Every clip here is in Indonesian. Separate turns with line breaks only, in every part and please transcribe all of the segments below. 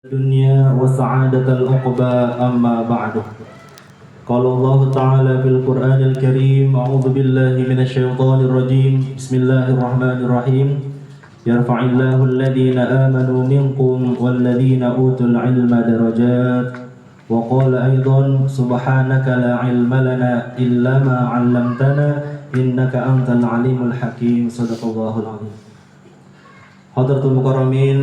الدنيا وسعادة العقبى أما بعد قال الله تعالى في القرآن الكريم أعوذ بالله من الشيطان الرجيم بسم الله الرحمن الرحيم يرفع الله الذين آمنوا منكم والذين أوتوا العلم درجات وقال أيضا سبحانك لا علم لنا إلا ما علمتنا إنك أنت العليم الحكيم صدق الله العظيم. Hadratul Mukarramin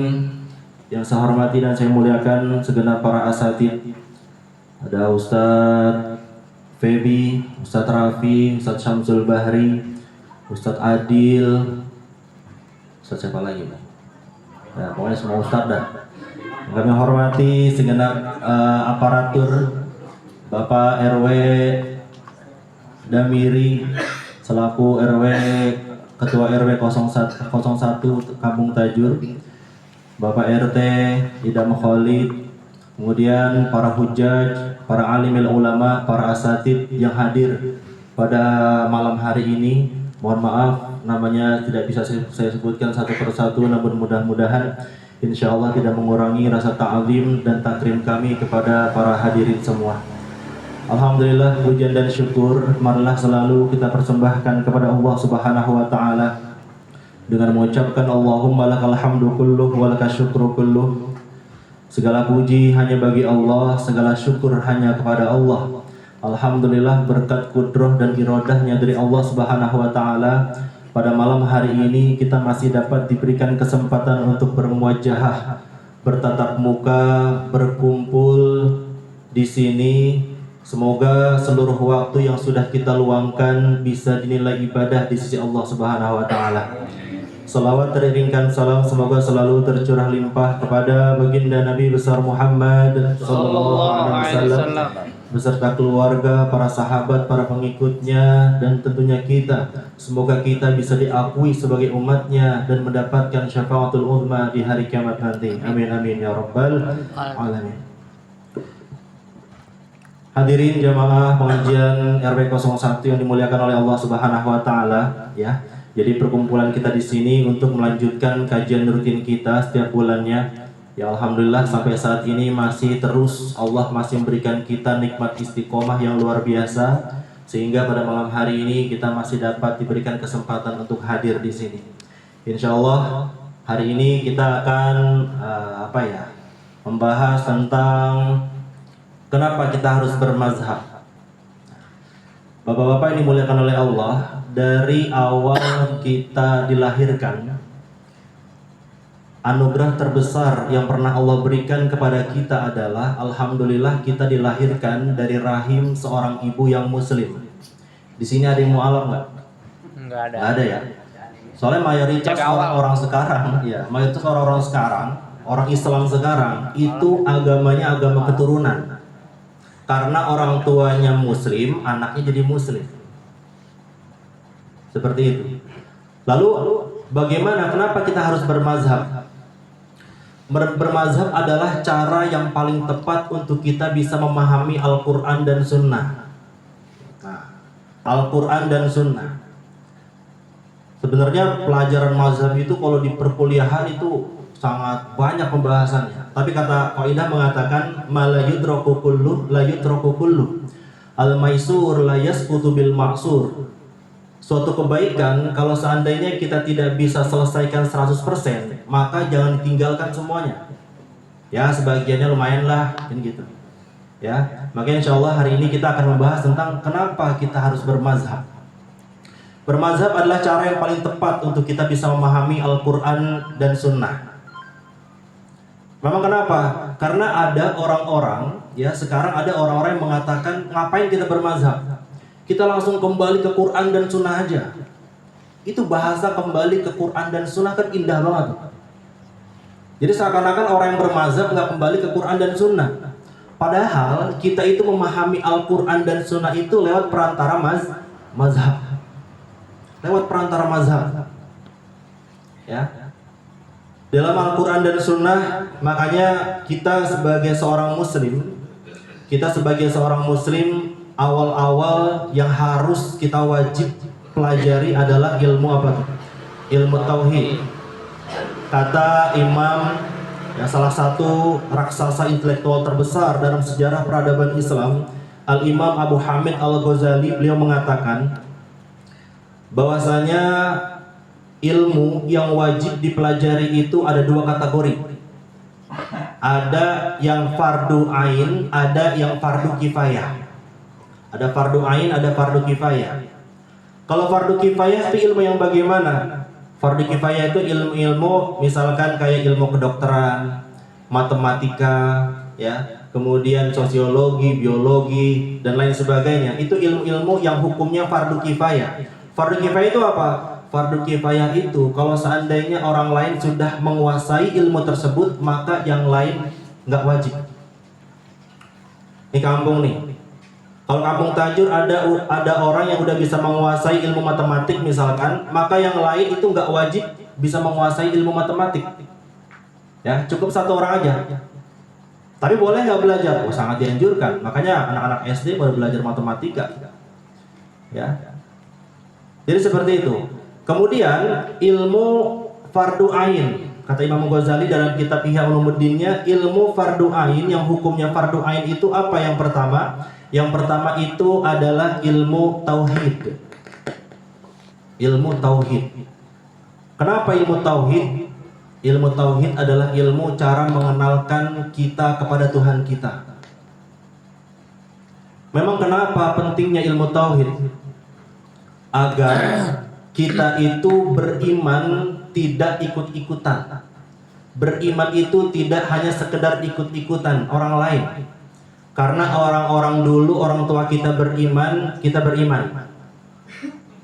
yang saya hormati dan saya muliakan segenap para asatid. Ada Ustadz Febi, Ustadz Rafi, Ustadz Syamsul Bahri, Ustadz Adil, Ustadz siapa lagi? Ya, pokoknya semua Ustadz dah. Kami hormati segenap aparatur, Bapak RW Damiri selaku Ketua RW 01 Kampung Tajur, Bapak RT Idam Khalid, kemudian para hujjaj, para alimil ulama, para asatid yang hadir pada malam hari ini. Mohon maaf namanya tidak bisa saya sebutkan satu persatu, namun mudah-mudahan insya Allah tidak mengurangi rasa ta'zim dan takrim kami kepada para hadirin semua. Alhamdulillah, pujian dan syukur marilah selalu kita persembahkan kepada Allah Subhanahu wa taala dengan mengucapkan Allahumma lakal hamdu kulluh wa lakas syukru kulluh. Segala puji hanya bagi Allah, segala syukur hanya kepada Allah. Alhamdulillah, berkat kudrah dan iradahnya dari Allah Subhanahu wa taala, pada malam hari ini kita masih dapat diberikan kesempatan untuk bermuajahah, bertatap muka, berkumpul di sini. Semoga seluruh waktu yang sudah kita luangkan bisa dinilai ibadah di sisi Allah Subhanahu wa taala. Salawat teriringkan salam semoga selalu tercurah limpah kepada baginda Nabi besar Muhammad sallallahu alaihi wasallam beserta keluarga, para sahabat, para pengikutnya, dan tentunya kita. Semoga kita bisa diakui sebagai umatnya dan mendapatkan syafaatul uzma di hari kiamat nanti. Amin amin ya rabbal alamin. Hadirin jamaah pengajian RW 01 yang dimuliakan oleh Allah Subhanahu wa taala, ya. Jadi perkumpulan kita di sini untuk melanjutkan kajian rutin kita setiap bulannya. Ya alhamdulillah sampai saat ini masih terus Allah masih memberikan kita nikmat istiqomah yang luar biasa, sehingga pada malam hari ini kita masih dapat diberikan kesempatan untuk hadir di sini. Insya Allah hari ini kita akan membahas tentang kenapa kita harus bermazhab. Bapak-bapak yang dimuliakan oleh Allah, dari awal kita dilahirkan, anugerah terbesar yang pernah Allah berikan kepada kita adalah alhamdulillah kita dilahirkan dari rahim seorang ibu yang muslim. Di sini ada yang mualaf nggak?
Nggak ada.
Nggak ada ya. Soalnya mayoritas orang sekarang, ya mayoritas orang sekarang, orang Islam sekarang itu agamanya agama keturunan. Karena orang tuanya muslim, anaknya jadi muslim. Seperti itu. Lalu bagaimana, kenapa kita harus bermazhab? Bermazhab adalah cara yang paling tepat untuk kita bisa memahami Al-Quran dan Sunnah. Nah, Al-Quran dan Sunnah. Sebenarnya pelajaran mazhab itu kalau di perkuliahan itu sangat banyak pembahasannya. Tapi kata kaidah mengatakan la yudraku kullu al-maisur la yasqutu bil ma'sur. Suatu kebaikan kalau seandainya kita tidak bisa selesaikan 100%, maka jangan ditinggalkan semuanya. Ya, sebagiannya lumayan lah, kan gitu. Ya, makanya insyaallah hari ini kita akan membahas tentang kenapa kita harus bermazhab. Bermazhab adalah cara yang paling tepat untuk kita bisa memahami Al-Quran dan Sunnah. Memang kenapa? Karena ada orang-orang, ya sekarang ada orang-orang yang mengatakan ngapain kita bermazhab? Kita langsung kembali ke Quran dan Sunnah aja. Itu bahasa kembali ke Quran dan Sunnah kan indah banget. Jadi seakan-akan orang yang bermazhab nggak kembali ke Quran dan Sunnah. Padahal kita itu memahami Al-Quran dan Sunnah itu lewat perantara mazhab. Lewat perantara mazhab. Ya. Dalam Al-Quran dan Sunnah, makanya kita sebagai seorang muslim, awal-awal yang harus kita wajib pelajari adalah ilmu apa? Ilmu tauhid. Kata Imam ya, salah satu raksasa intelektual terbesar dalam sejarah peradaban Islam, Al-Imam Abu Hamid Al-Ghazali, beliau mengatakan bahwasanya ilmu yang wajib dipelajari itu ada dua kategori. Ada yang fardu ain, ada yang fardu kifayah. Ada fardu ain, ada fardu kifayah. Kalau fardu kifayah itu ilmu yang bagaimana? Fardu kifayah itu ilmu-ilmu misalkan kayak ilmu kedokteran, matematika, ya, kemudian sosiologi, biologi, dan lain sebagainya. Itu ilmu-ilmu yang hukumnya fardu kifayah. Fardu kifayah itu apa? Fardu kifayah itu kalau seandainya orang lain sudah menguasai ilmu tersebut, maka yang lain nggak wajib. Ini kampung nih. Kalau kampung Tajur ada orang yang udah bisa menguasai ilmu matematik misalkan, maka yang lain itu nggak wajib bisa menguasai ilmu matematik. Ya, cukup satu orang aja. Tapi boleh nggak belajar? Oh, sangat dianjurkan. Makanya anak-anak SD baru belajar matematika. Ya. Jadi seperti itu. Kemudian ilmu fardu ain, kata Imam Ghazali dalam kitab Ihya Ulumuddinnya, ilmu fardu ain yang hukumnya fardu ain itu apa yang pertama? Yang pertama itu adalah ilmu tauhid. Ilmu tauhid. Kenapa ilmu tauhid? Ilmu tauhid adalah ilmu cara mengenalkan kita kepada Tuhan kita. Memang kenapa pentingnya ilmu tauhid? Agar kita itu beriman tidak ikut-ikutan. Beriman itu tidak hanya sekedar ikut-ikutan orang lain. Karena orang-orang dulu, orang tua kita beriman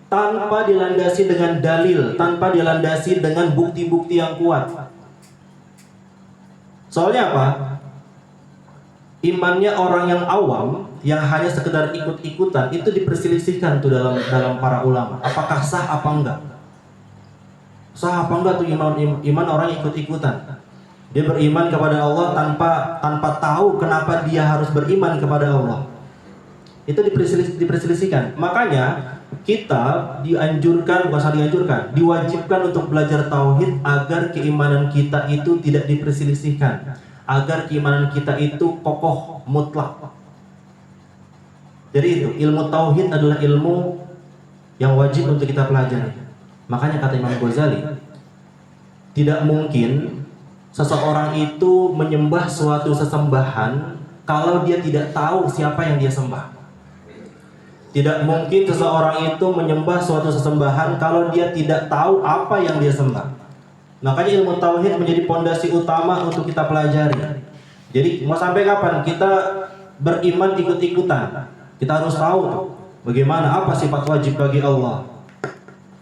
tanpa dilandasi dengan dalil, tanpa dilandasi dengan bukti-bukti yang kuat. Soalnya apa? Imannya orang yang awam, yang hanya sekedar ikut-ikutan, itu diperselisihkan tuh dalam para ulama. Apakah sah apa enggak? Sah apa enggak tuh iman orang ikut-ikutan? Dia beriman kepada Allah tanpa tahu kenapa dia harus beriman kepada Allah. Itu diperselisihkan. Makanya kita diwajibkan untuk belajar tauhid agar keimanan kita itu tidak diperselisihkan, agar keimanan kita itu kokoh mutlak. Jadi itu ilmu tauhid adalah ilmu yang wajib untuk kita pelajari. Makanya kata Imam Ghazali, tidak mungkin seseorang itu menyembah suatu sesembahan kalau dia tidak tahu siapa yang dia sembah. Tidak mungkin seseorang itu menyembah suatu sesembahan kalau dia tidak tahu apa yang dia sembah. Makanya ilmu tauhid menjadi pondasi utama untuk kita pelajari. Jadi mau sampai kapan kita beriman ikut-ikutan? Kita harus tahu bagaimana, apa sifat wajib bagi Allah,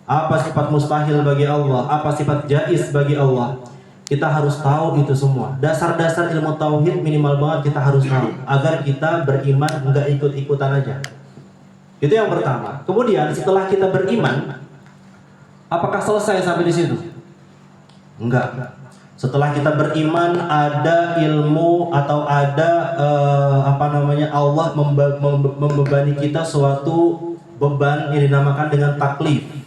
apa sifat mustahil bagi Allah, apa sifat jaiz bagi Allah. Kita harus tahu itu semua. Dasar-dasar ilmu tauhid minimal banget kita harus tahu agar kita beriman enggak ikut-ikutan aja. Itu yang pertama. Kemudian setelah kita beriman, apakah selesai sampai di situ? Enggak. Setelah kita beriman, ada ilmu atau ada Allah membebani kita suatu beban yang dinamakan dengan taklif.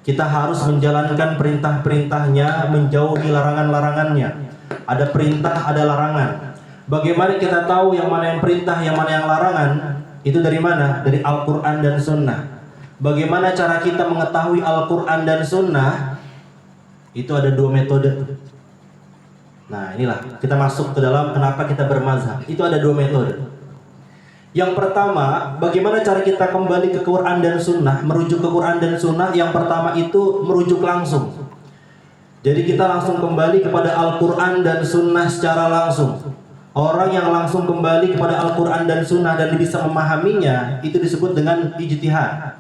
Kita harus menjalankan perintah-perintahnya, menjauhi larangan-larangannya. Ada perintah, ada larangan. Bagaimana kita tahu yang mana yang perintah, yang mana yang larangan? Itu dari mana? Dari Al-Quran dan Sunnah. Bagaimana cara kita mengetahui Al-Quran dan Sunnah? Itu ada dua metode. Nah inilah, kita masuk ke dalam kenapa kita bermazhab. Itu ada dua metode. Yang pertama, bagaimana cara kita kembali ke Quran dan Sunnah, merujuk ke Quran dan Sunnah. Yang pertama itu merujuk langsung. Jadi kita langsung kembali kepada Al-Quran dan Sunnah secara langsung. Orang yang langsung kembali kepada Al-Quran dan Sunnah dan bisa memahaminya, itu disebut dengan ijtihad.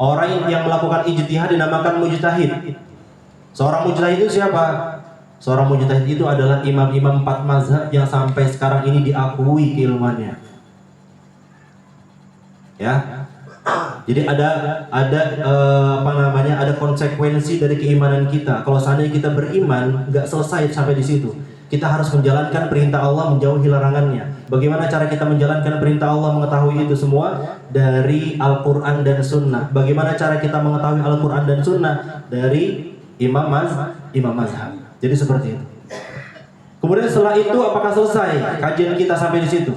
Orang yang melakukan ijtihad dinamakan mujtahid. Seorang mujtahid itu siapa? Seorang mujtahid itu adalah imam-imam 4 mazhab yang sampai sekarang ini diakui keilmuannya. Ya, jadi ada konsekuensi dari keimanan kita. Kalau seandainya kita beriman, nggak selesai sampai di situ. Kita harus menjalankan perintah Allah, menjauhi larangannya. Bagaimana cara kita menjalankan perintah Allah, mengetahui itu semua dari Al-Quran dan Sunnah. Bagaimana cara kita mengetahui Al-Quran dan Sunnah dari imam mazhab. Jadi seperti itu. Kemudian setelah itu apakah selesai kajian kita sampai di situ?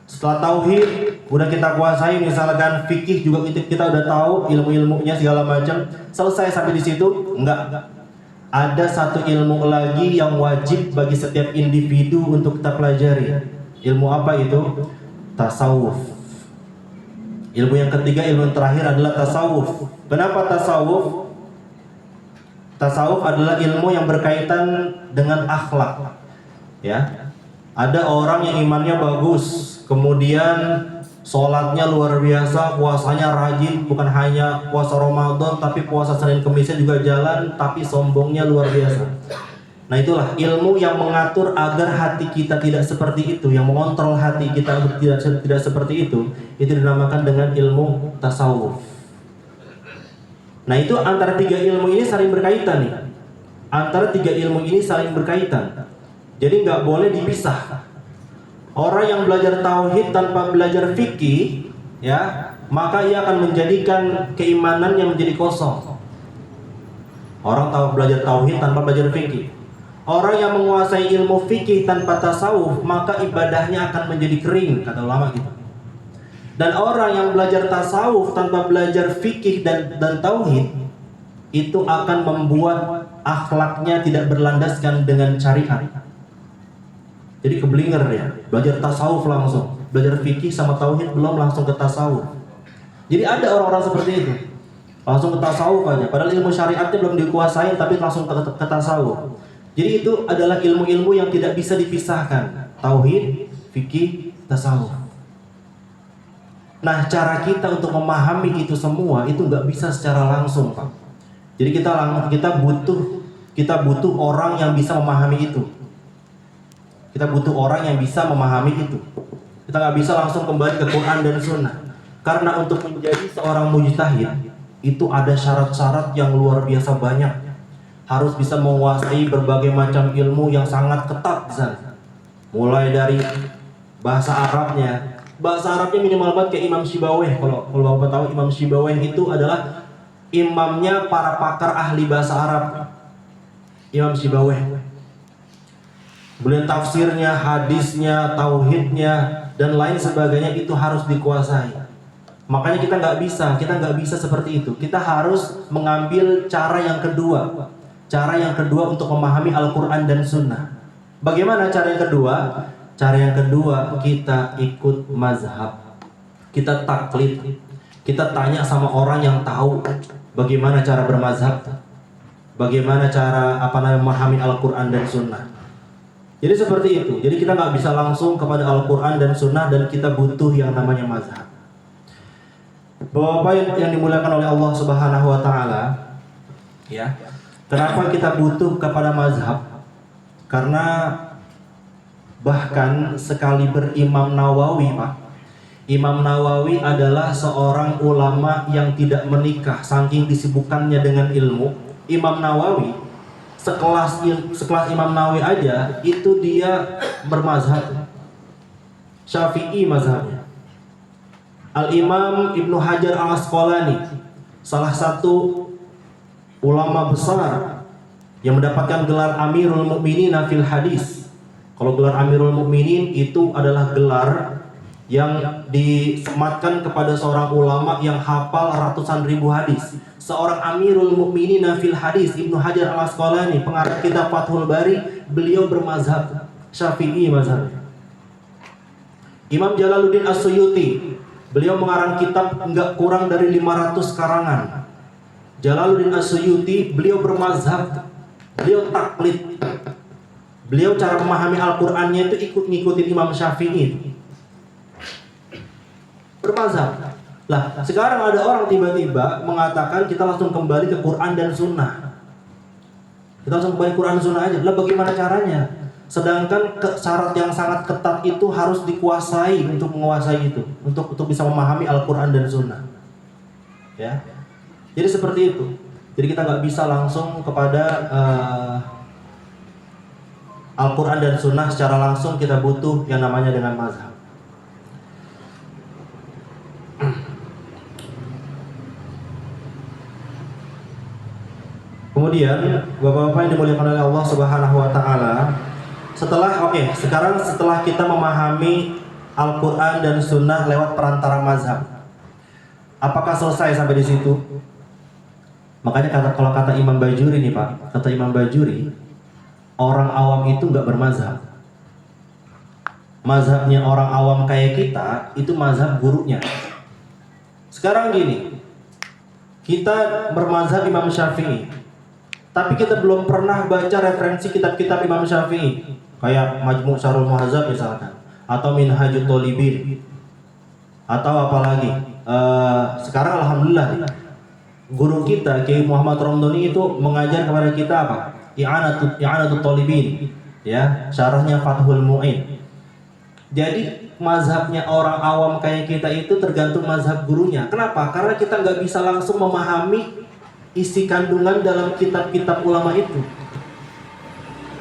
Setelah tauhid udah kita kuasai, misalkan fikih juga kita udah tahu ilmu-ilmunya segala macam, selesai sampai di situ? Enggak. Ada satu ilmu lagi yang wajib bagi setiap individu untuk kita pelajari. Ilmu apa itu? Tasawuf. Ilmu yang ketiga, ilmu yang terakhir adalah tasawuf. Kenapa tasawuf? Tasawuf adalah ilmu yang berkaitan dengan akhlak. Ya. Ada orang yang imannya bagus, kemudian sholatnya luar biasa, puasanya rajin, bukan hanya puasa Ramadan, tapi puasa Senin Kemisnya juga jalan, tapi sombongnya luar biasa. Nah itulah ilmu yang mengatur agar hati kita tidak seperti itu, yang mengontrol hati kita tidak seperti itu dinamakan dengan ilmu tasawuf. Nah itu antara tiga ilmu ini saling berkaitan nih. Antara tiga ilmu ini saling berkaitan. Jadi nggak boleh dipisah. Orang yang belajar tauhid tanpa belajar fikih, ya, maka ia akan menjadikan keimanannya menjadi kosong. Orang tahu belajar tauhid tanpa belajar fikih. Orang yang menguasai ilmu fikih tanpa tasawuf, maka ibadahnya akan menjadi kering, kata ulama gitu. Dan orang yang belajar tasawuf tanpa belajar fikih dan tauhid, itu akan membuat akhlaknya tidak berlandaskan dengan syariat. Jadi keblinger ya, belajar tasawuf langsung, belajar fikih sama tauhid belum langsung ke tasawuf. Jadi ada orang-orang seperti itu, langsung ke tasawuf aja, padahal ilmu syariatnya belum dikuasai tapi langsung ke tasawuf. Jadi itu adalah ilmu-ilmu yang tidak bisa dipisahkan, tauhid, fikih, tasawuf. Nah cara kita untuk memahami itu semua itu nggak bisa secara langsung, Pak. Jadi kita butuh orang yang bisa memahami itu. Kita butuh orang yang bisa memahami itu. Kita nggak bisa langsung kembali ke Quran dan Sunnah. Karena untuk menjadi seorang mujtahid itu ada syarat-syarat yang luar biasa banyak. Harus bisa menguasai berbagai macam ilmu yang sangat ketat di sana. Mulai dari bahasa Arabnya. Bahasa Arabnya minimal banget kayak Imam Syibawayh. Kalau Bapak tahu, Imam Syibawayh itu adalah imamnya para pakar ahli bahasa Arab. Imam Syibawayh. Kemudian tafsirnya, hadisnya, tauhidnya, dan lain sebagainya itu harus dikuasai. Makanya kita nggak bisa seperti itu. Kita harus mengambil cara yang kedua. Cara yang kedua untuk memahami Al-Quran dan Sunnah. Bagaimana cara yang kedua? Cara yang kedua, kita ikut mazhab. Kita taklid. Kita tanya sama orang yang tahu bagaimana cara bermazhab. Bagaimana cara memahami Al-Quran dan Sunnah. Jadi seperti itu. Jadi kita nggak bisa langsung kepada Al-Quran dan Sunnah, dan kita butuh yang namanya mazhab. Bapak yang dimuliakan oleh Allah Subhanahu Wa Taala, ya. Kenapa kita butuh kepada mazhab? Karena bahkan sekali berimam Nawawi, Pak. Imam Nawawi adalah seorang ulama yang tidak menikah, saking disibukannya dengan ilmu. Imam Nawawi sekelas Imam Nawawi aja itu dia bermazhab Syafi'i mazhabnya. Al-Imam Ibnu Hajar Al-Asqalani, salah satu ulama besar yang mendapatkan gelar Amirul Mukminin fil Hadis. Kalau gelar Amirul Mukminin itu adalah gelar yang disematkan kepada seorang ulama yang hafal ratusan ribu hadis. Seorang Amirul Mukminin fil Hadis, Ibnu Hajar Al-Asqalani, pengarang kitab Fathul Bari, beliau bermazhab Syafi'i mazhabnya. Imam Jalaluddin As-Suyuti, beliau mengarang kitab enggak kurang dari 500 karangan. Jalaluddin As-Suyuti, beliau bermazhab, beliau taklid. Beliau cara memahami Al-Qur'annya itu ngikutin Imam Syafi'i. Bermazhab. Lah, sekarang ada orang tiba-tiba mengatakan kita langsung kembali ke Quran dan Sunnah. Kita langsung kembali ke Quran dan Sunnah aja. Lah bagaimana caranya? Sedangkan syarat yang sangat ketat itu harus dikuasai untuk menguasai itu, untuk bisa memahami Al-Quran dan Sunnah. Ya, jadi seperti itu. Jadi kita nggak bisa langsung kepada Al-Quran dan Sunnah secara langsung. Kita butuh yang namanya dengan mazhab. Kemudian, Bapak-bapak yang dimuliakan oleh Allah Subhanahu Wa Taala, Sekarang setelah kita memahami Al-Quran dan Sunnah lewat perantara mazhab, apakah selesai sampai di situ? Makanya kalau kata Imam Bajuri nih Pak, kata Imam Bajuri, orang awam itu nggak bermazhab. Mazhabnya orang awam kayak kita itu mazhab gurunya. Sekarang gini, kita bermazhab Imam Syafi'i, tapi kita belum pernah baca referensi kitab-kitab Imam Syafi'i, kayak Majmu' Syarhul Muhadzab misalkan, atau Minhajut Thalibin, atau apalagi. Sekarang alhamdulillah guru kita Kiai Muhammad Ramdhani itu mengajar kepada kita apa? I'anatut Thalibin, ya, syarahnya Fathul Mu'in. Jadi mazhabnya orang awam kayak kita itu tergantung mazhab gurunya. Kenapa? Karena kita nggak bisa langsung memahami isi kandungan dalam kitab-kitab ulama itu.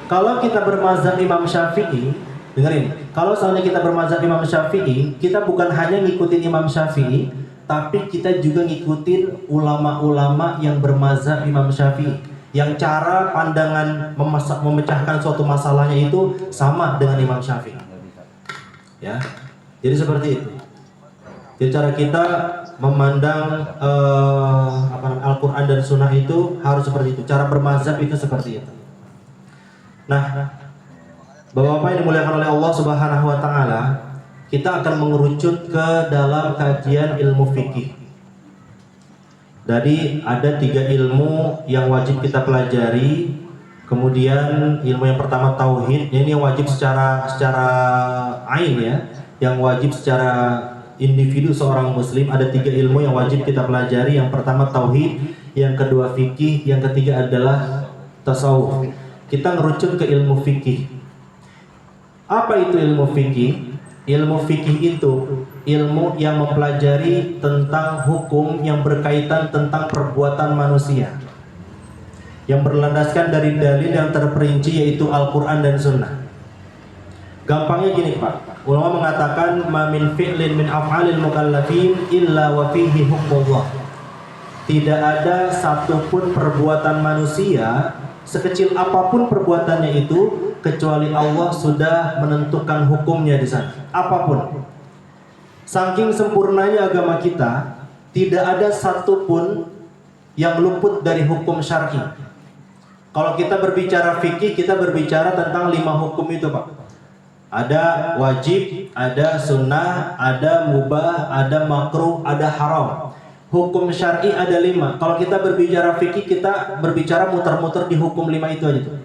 Kalau kita bermazhab Imam Syafi'i, dengerin, kalau soalnya kita bermazhab Imam Syafi'i, kita bukan hanya ngikutin Imam Syafi'i, tapi kita juga ngikutin ulama-ulama yang bermazhab Imam Syafi'i, yang cara pandangan memecahkan suatu masalahnya itu sama dengan Imam Syafi'i. Ya, jadi seperti itu. Jadi cara kita memandang Al-Quran dan Sunnah itu harus seperti itu. Cara bermazhab itu seperti itu. Nah, Bapak-bapak yang dimuliakan oleh Allah Subhanahu Wa Taala, kita akan mengerucut ke dalam kajian ilmu fikih. Jadi ada 3 ilmu yang wajib kita pelajari. Kemudian ilmu yang pertama tauhid, ini yang wajib secara ain ya, yang wajib secara individu seorang muslim. Ada 3 ilmu yang wajib kita pelajari. Yang pertama tauhid, yang kedua fikih, yang ketiga adalah tasawuf. Kita ngerucut ke ilmu fikih. Apa itu ilmu fikih? Ilmu fikih itu ilmu yang mempelajari tentang hukum yang berkaitan tentang perbuatan manusia, yang berlandaskan dari dalil yang terperinci yaitu Al-Quran dan Sunnah. Gampangnya gini Pak, ulama mengatakan ma min fi'lin min af'alil mukallafin illa wa fihi hukmullah. Tidak ada satupun perbuatan manusia, sekecil apapun perbuatannya itu, kecuali Allah sudah menentukan hukumnya di sana. Apapun. Saking sempurnanya agama kita, tidak ada satupun yang luput dari hukum syar'i. Kalau kita berbicara fikih, kita berbicara tentang 5 hukum itu Pak. Ada wajib, ada sunnah, ada mubah, ada makruh, ada haram. Hukum syar'i ada 5. Kalau kita berbicara fikih, kita berbicara muter-muter di hukum 5 itu aja tuh.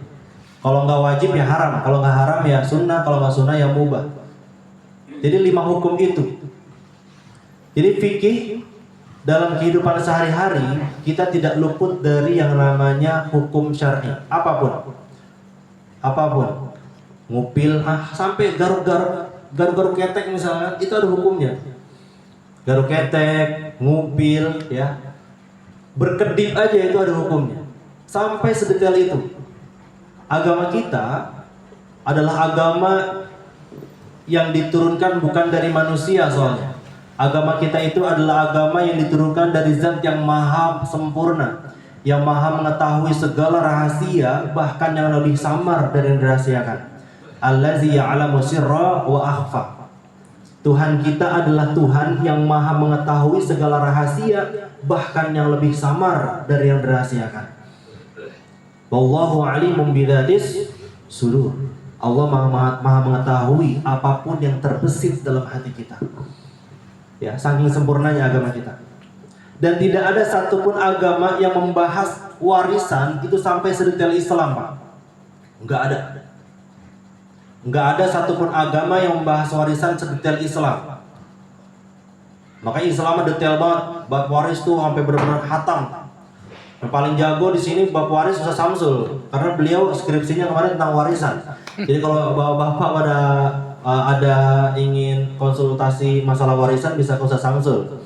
Kalau nggak wajib ya haram, kalau nggak haram ya sunnah, kalau nggak sunnah ya mubah. Jadi 5 hukum itu. Jadi fikih dalam kehidupan sehari-hari kita tidak luput dari yang namanya hukum syar'i, apapun. Ngupil sampai garuk-garuk ketek misalnya, itu ada hukumnya. Garuk ketek, ngupil ya. Berkedip aja itu ada hukumnya. Sampai sedetail itu. Agama kita adalah agama yang diturunkan bukan dari manusia soalnya. Agama kita itu adalah agama yang diturunkan dari Zat yang maha sempurna, yang maha mengetahui segala rahasia, bahkan yang lebih samar dari yang dirahasiakan. Allazi ya'lamu sirra wa akhfa. Tuhan kita adalah Tuhan yang maha mengetahui segala rahasia, bahkan yang lebih samar dari yang dirahasiakan. Wallahu alimun bidzatis sudur. Allah maha mengetahui apapun yang terbesit dalam hati kita. Ya, saking sempurnanya agama kita. Dan tidak ada satupun agama yang membahas warisan itu sampai sedetail Islam, Pak. Enggak ada satupun agama yang membahas warisan sedetail Islam. Makanya Islam detail banget. Bab waris tuh sampai benar-benar hatam. Yang paling jago di sini bab waris Ustaz Samsul, karena beliau skripsinya kemarin tentang warisan. Jadi kalau bapak-bapak ada ingin konsultasi masalah warisan bisa ke Ustaz Samsul.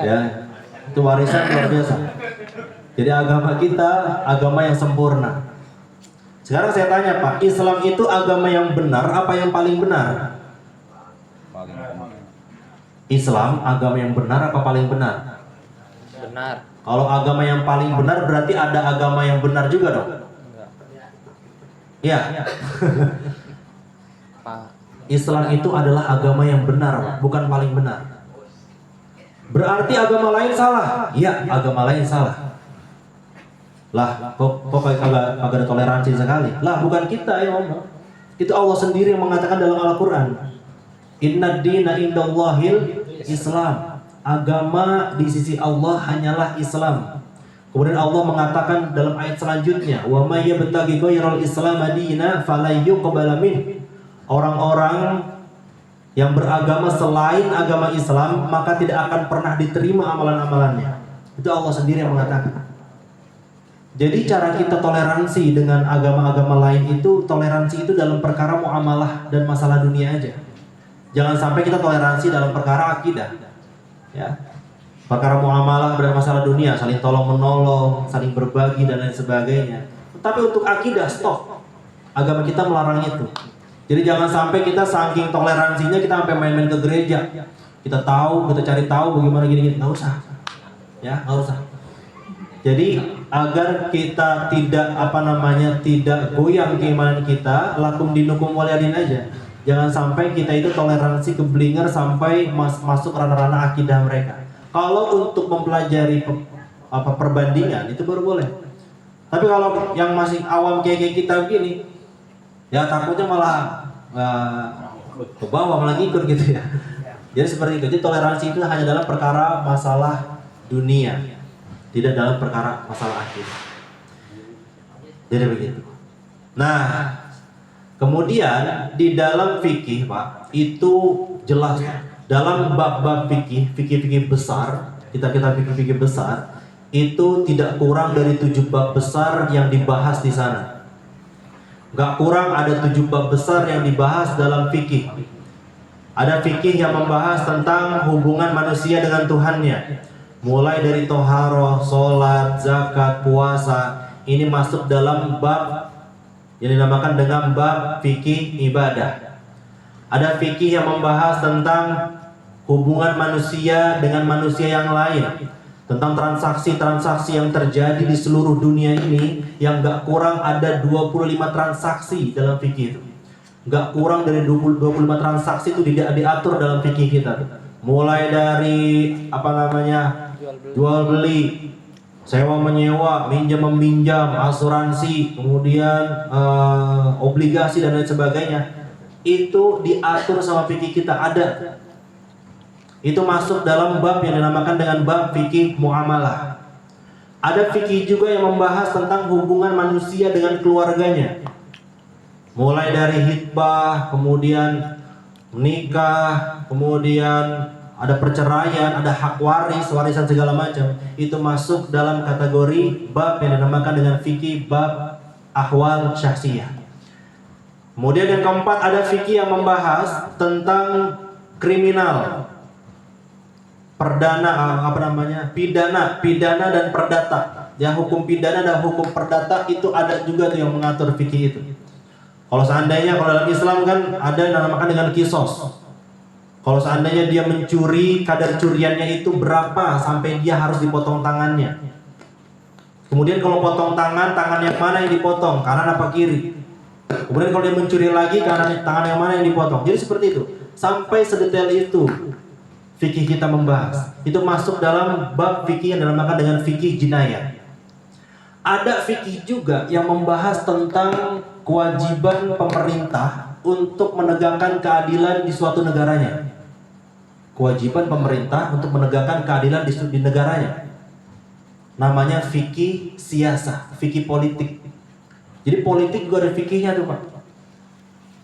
Ya, itu warisan luar biasa. Jadi agama kita agama yang sempurna. Sekarang saya tanya Pak, Islam itu agama yang benar apa yang paling benar? Islam agama yang benar apa paling benar?
Benar.
Kalau agama yang paling benar berarti ada agama yang benar juga dong? Ya. Islam itu adalah agama yang benar, bukan paling benar. Berarti agama lain salah? Iya, agama lain salah. Lah, kok kagak ada toleransi sekali? Lah, bukan kita yang ngomong. Itu Allah sendiri yang mengatakan dalam Al-Quran. Inna dina indallahil Islam. Agama di sisi Allah hanyalah Islam. Kemudian Allah mengatakan dalam ayat selanjutnya, wa may yabtaghi ghairal islam madina fala yuqbala min. Orang-orang yang beragama selain agama Islam maka tidak akan pernah diterima amalan-amalannya. Itu Allah sendiri yang mengatakan. Jadi cara kita toleransi dengan agama-agama lain itu, toleransi itu dalam perkara muamalah dan masalah dunia aja. Jangan sampai kita toleransi dalam perkara akidah. Ya. Perkara muamalah dan masalah dunia, saling tolong menolong, saling berbagi dan lain sebagainya. Tapi untuk akidah stop. Agama kita melarang itu. Jadi jangan sampai kita saking toleransinya kita sampai main-main ke gereja. Kita cari tahu bagaimana gini-gini, nggak usah. Ya, nggak usah. Jadi agar kita tidak tidak goyang keimanan kita, lakum dinukum waliyadin aja. Jangan sampai kita itu toleransi keblinger sampai masuk ranah-ranah akidah mereka. Kalau untuk mempelajari perbandingan itu baru boleh. Tapi kalau yang masih awam kayak kita begini, ya takutnya malah ke bawah, malah ngikut gitu ya. Jadi seperti itu. Jadi toleransi itu hanya dalam perkara masalah dunia, tidak dalam perkara masalah akidah. Jadi begitu. Nah, kemudian di dalam fikih, Pak, itu jelas dalam bab-bab fikih besar, kita fikih besar, itu tidak kurang dari 7 bab besar yang dibahas di sana. Gak kurang ada 7 bab besar yang dibahas dalam fikih. Ada fikih yang membahas tentang hubungan manusia dengan Tuhannya. Mulai dari toharoh, sholat, zakat, puasa. Ini masuk dalam bab yang dinamakan dengan bab fikih ibadah. Ada fikih yang membahas tentang hubungan manusia dengan manusia yang lain, tentang transaksi-transaksi yang terjadi di seluruh dunia ini, yang gak kurang ada 25 transaksi dalam fikih itu. Gak kurang dari 25 transaksi itu diatur dalam fikih kita. Mulai dari jual beli, sewa menyewa, minjam meminjam, asuransi, kemudian obligasi dan lain sebagainya. Itu diatur sama fikih kita, ada. Itu masuk dalam bab yang dinamakan dengan bab fikih muamalah. Ada fikih juga yang membahas tentang hubungan manusia dengan keluarganya. Mulai dari hitbah, kemudian nikah, kemudian ada perceraian, ada hak waris, warisan segala macam. Itu masuk dalam kategori bab yang dinamakan dengan fikih bab ahwal syakhsiyah. Kemudian yang keempat ada fikih yang membahas tentang kriminal. Pidana dan perdata. Ya, hukum pidana dan hukum perdata itu ada juga tuh yang mengatur fikih itu. Kalau seandainya dalam Islam kan ada yang dinamakan dengan kisos. Kalau seandainya dia mencuri, kadar curiannya itu berapa sampai dia harus dipotong tangannya. Kemudian kalau potong tangan yang mana yang dipotong, kanan apa kiri? Kemudian kalau dia mencuri lagi, tangan yang mana yang dipotong? Jadi seperti itu. Sampai sedetail itu fikih kita membahas. Itu masuk dalam bab fikih yang dinamakan dengan fikih jinayah. Ada fikih juga yang membahas tentang kewajiban pemerintah untuk menegakkan keadilan di suatu negaranya. Kewajiban pemerintah untuk menegakkan keadilan di negaranya. Namanya fikih siasah, fikih politik. Jadi politik juga ada fikihnya tuh, Pak.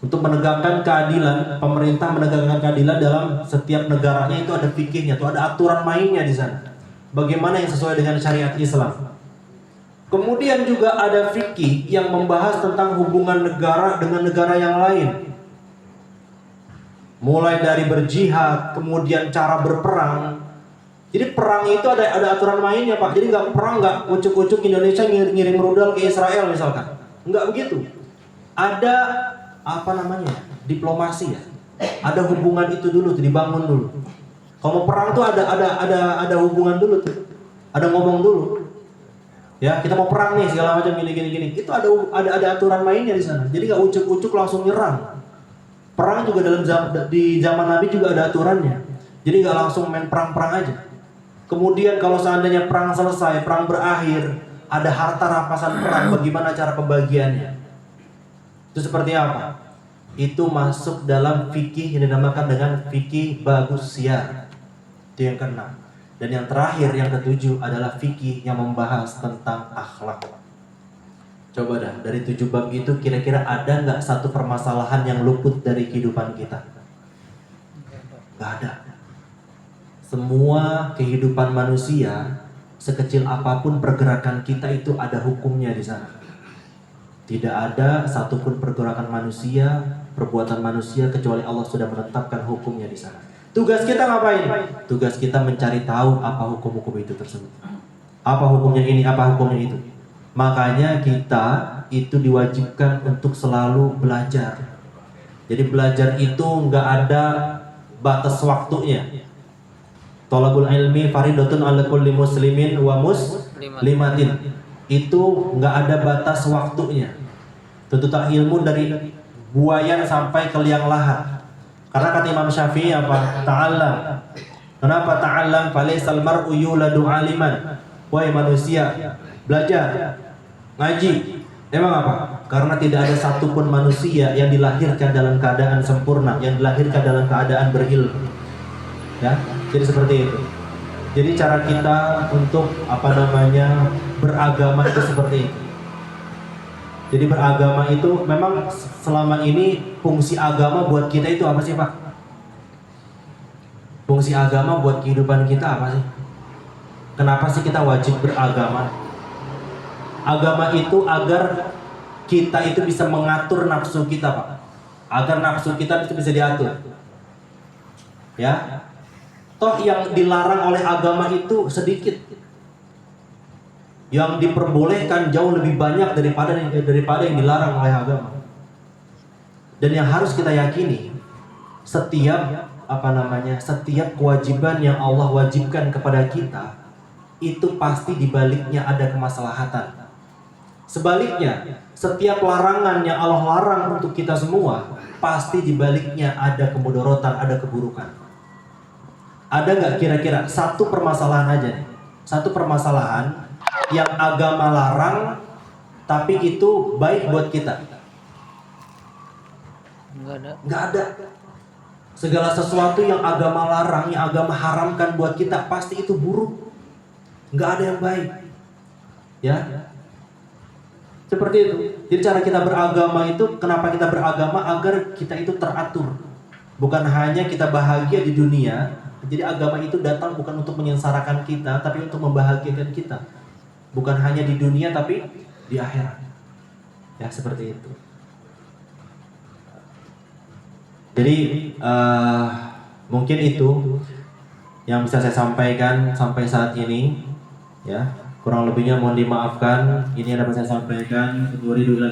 Untuk menegakkan keadilan, pemerintah menegakkan keadilan dalam setiap negaranya itu ada fikihnya, tuh ada aturan mainnya di sana. Bagaimana yang sesuai dengan syariat Islam. Kemudian juga ada fikih yang membahas tentang hubungan negara dengan negara yang lain. Mulai dari berjihad, kemudian cara berperang. Jadi perang itu ada aturan mainnya, Pak. Jadi nggak ucuk-ucuk Indonesia ngirim rudal ke Israel misalkan. Nggak begitu. Ada diplomasi ya. Ada hubungan itu dulu tuh, dibangun dulu. Kalau perang tuh ada hubungan dulu tuh. Ada ngomong dulu. Ya, kita mau perang nih segala macam gini. Itu ada aturan mainnya di sana. Jadi nggak ucuk-ucuk langsung nyerang. Perang juga di zaman Nabi juga ada aturannya. Jadi nggak langsung main perang-perang aja. Kemudian kalau seandainya perang selesai, perang berakhir, ada harta rampasan perang, bagaimana cara pembagiannya? Itu seperti apa? Itu masuk dalam fikih yang dinamakan dengan fikih bagus siar. Itu yang keenam. Dan yang terakhir, yang ketujuh adalah fikih yang membahas tentang akhlak. Coba dah, dari 7 bab itu kira-kira ada nggak satu permasalahan yang luput dari kehidupan kita? Nggak ada. Semua kehidupan manusia, sekecil apapun pergerakan kita itu ada hukumnya di sana. Tidak ada satupun pergerakan manusia, perbuatan manusia kecuali Allah sudah menetapkan hukumnya di sana. Tugas kita ngapain? Tugas kita mencari tahu apa hukum-hukum itu tersebut. Apa hukumnya ini, apa hukumnya itu. Makanya kita itu diwajibkan untuk selalu belajar. Jadi belajar itu nggak ada batas waktunya. Thalabul ilmi faridatun ala kulli muslimin wa muslimatin. Itu nggak ada batas waktunya. Tuntutan ilmu dari buayan sampai ke liang lahat. Karena kata Imam Syafi'i apa? Ta'allam. Kenapa ta'allam? Falaisal mar'u yuladu aliman. Wahai manusia, belajar, ngaji. Emang apa? Karena tidak ada satupun manusia yang dilahirkan dalam keadaan sempurna, yang dilahirkan dalam keadaan berilmu. Ya, jadi seperti itu. Jadi cara kita untuk beragama itu seperti itu. Jadi beragama itu memang selama ini fungsi agama buat kita itu apa sih, Pak? Fungsi agama buat kehidupan kita apa sih? Kenapa sih kita wajib beragama? Agama itu agar kita itu bisa mengatur nafsu kita, Pak. Agar nafsu kita itu bisa diatur. Ya. Toh yang dilarang oleh agama itu sedikit. Yang diperbolehkan jauh lebih banyak daripada yang dilarang oleh agama. Dan yang harus kita yakini, setiap kewajiban yang Allah wajibkan kepada kita, itu pasti di baliknya ada kemaslahatan. Sebaliknya, setiap larangan yang Allah larang untuk kita semua, pasti di baliknya ada kemudorotan, ada keburukan. Ada nggak kira-kira satu permasalahan aja nih, satu permasalahan yang agama larang tapi itu baik buat kita? Nggak ada. Segala sesuatu yang agama larang, yang agama haramkan buat kita, pasti itu buruk. Nggak ada yang baik. Ya, seperti itu. Jadi cara kita beragama itu, kenapa kita beragama? Agar kita itu teratur. Bukan hanya kita bahagia di dunia. Jadi agama itu datang bukan untuk menyengsarakan kita, tapi untuk membahagiakan kita. Bukan hanya di dunia, tapi di akhirat. Ya, seperti itu. Jadi mungkin itu yang bisa saya sampaikan sampai saat ini. Ya, kurang lebihnya mohon dimaafkan. Ini yang dapat saya sampaikan.